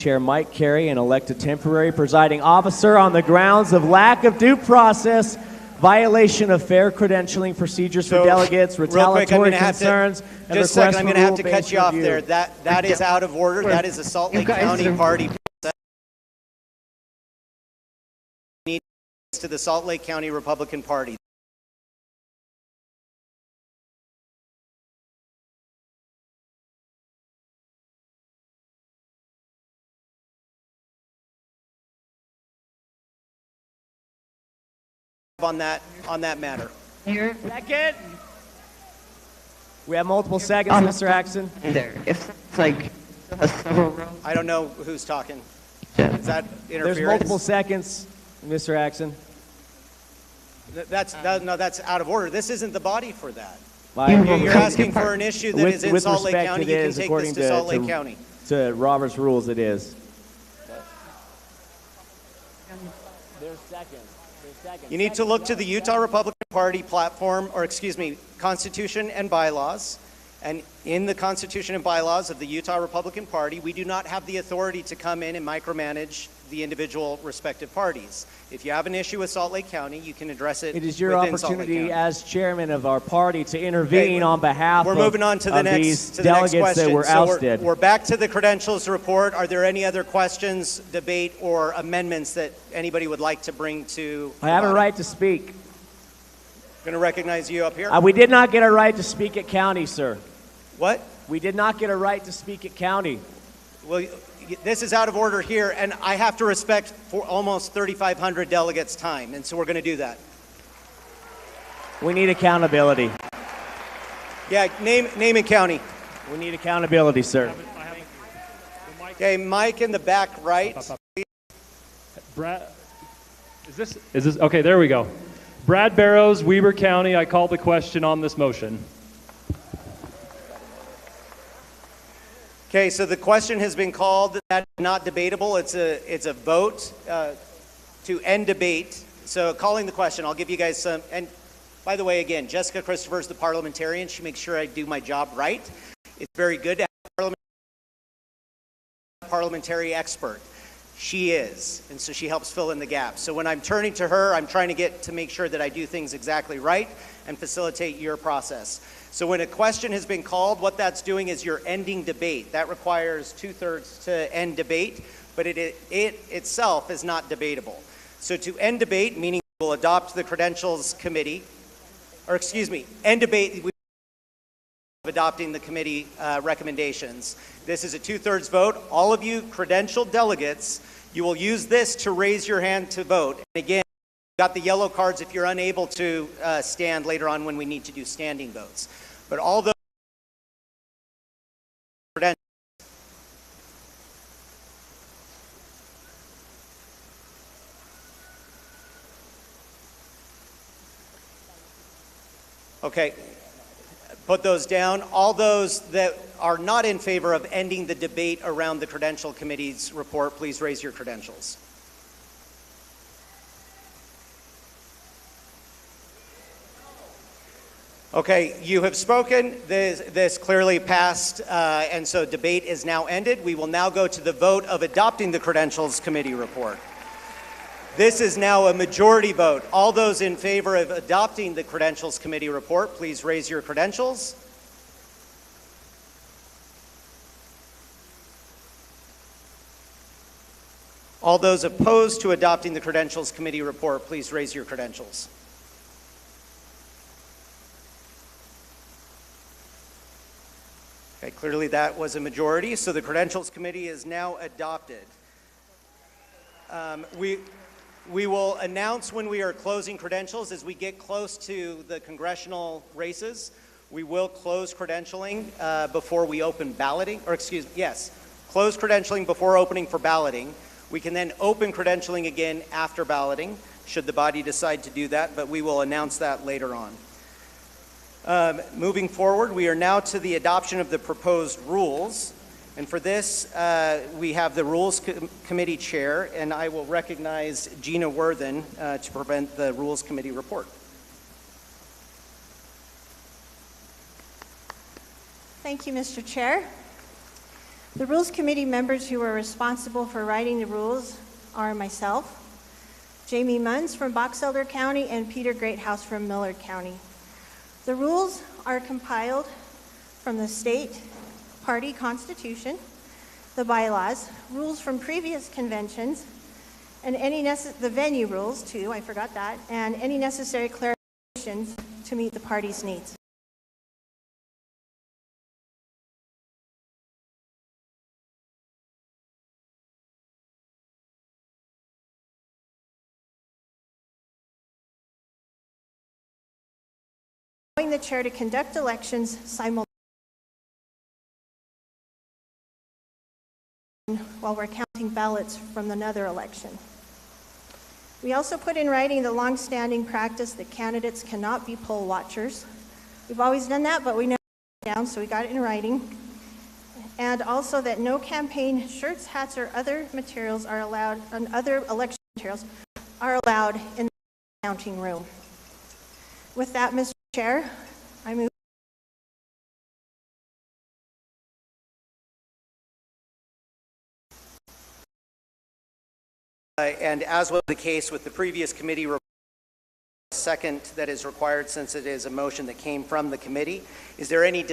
Chair Mike Carey and elect a temporary presiding officer on the grounds of lack of due process, violation of fair credentialing procedures for delegates, retaliatory concerns, and just a second, I'm going to have to cut you off there. That is out of order. That is a Salt Lake County party process. To the Salt Lake County Republican Party. On that matter. Second. We have multiple seconds, Mr. Axon. There, if it's like several rows. I don't know who's talking. Is that interference? There's multiple seconds, Mr. Axon. That's out of order. This isn't the body for that. You're asking for an issue that is in Salt Lake County. You can take this to Salt Lake County. To Robert's rules, it is. There's seconds. You need to look to the Utah Republican Party platform, Constitution and bylaws. And in the Constitution and bylaws of the Utah Republican Party, we do not have the authority to come in and micromanage the individual respective parties. If you have an issue with Salt Lake County, you can address it. It is your opportunity as chairman of our party to intervene on behalf of these delegates that were ousted. We're back to the credentials report. Are there any other questions, debate, or amendments that anybody would like to bring to? I have a right to speak. Going to recognize you up here. We did not get a right to speak at county, sir. What? We did not get a right to speak at county. Well, this is out of order here, and I have to respect for almost 3,500 delegates' time, and so we're going to do that. We need accountability. Yeah, name and county. We need accountability, sir. Okay, Mike in the back right. Brad, is this okay? There we go. Brad Barrows, Weber County. I call the question on this motion. Okay, so the question has been called. That's not debatable. It's a vote to end debate. So calling the question, I'll give you guys some. And by the way, again, Jessica Christopher is the parliamentarian. She makes sure I do my job right. It's very good to have a parliamentary expert. She is, and so she helps fill in the gaps. So when I'm turning to her, I'm trying to make sure that I do things exactly right and facilitate your process. So when a question has been called, what that's doing is you're ending debate. That requires 2/3 to end debate, but it itself is not debatable. So to end debate, meaning we'll adopt the credentials committee, end debate, adopting the committee recommendations. This is a 2/3 vote. All of you credentialed delegates, you will use this to raise your hand to vote. And again, got the yellow cards if you're unable to stand later on when we need to do standing votes. But all those credentials. Okay, put those down. All those that are not in favor of ending the debate around the credential committee's report, please raise your credentials. Okay, you have spoken. This clearly passed, and so debate is now ended. We will now go to the vote of adopting the Credentials Committee report. This is now a majority vote. All those in favor of adopting the Credentials Committee report, please raise your credentials. All those opposed to adopting the Credentials Committee report, please raise your credentials. Okay, clearly that was a majority, so the Credentials Committee is now adopted. We will announce when we are closing credentials as we get close to the congressional races. We will close credentialing before we open balloting, close credentialing before opening for balloting. We can then open credentialing again after balloting, should the body decide to do that, but we will announce that later on. Moving forward, we are now to the adoption of the proposed rules. And for this, we have the Rules Committee Chair, and I will recognize Gina Worthen to present the Rules Committee report. Thank you, Mr. Chair. The Rules Committee members who are responsible for writing the rules are myself, Jamie Munns from Box Elder County, and Peter Greathouse from Millard County. The rules are compiled from the state party constitution, the bylaws, rules from previous conventions, and the venue rules too, I forgot that, and any necessary clarifications to meet the party's needs. Allowing the chair to conduct elections simultaneously while we're counting ballots from another election. We also put in writing the long-standing practice that candidates cannot be poll watchers. We've always done that, but we never wrote it down, so we got it in writing. And also that no campaign shirts, hats, or other materials are allowed, and other election materials are allowed in the counting room. With that, Mr. Chair, I move. And as was the case with the previous committee report, second that is required since it is a motion that came from the committee. Is there any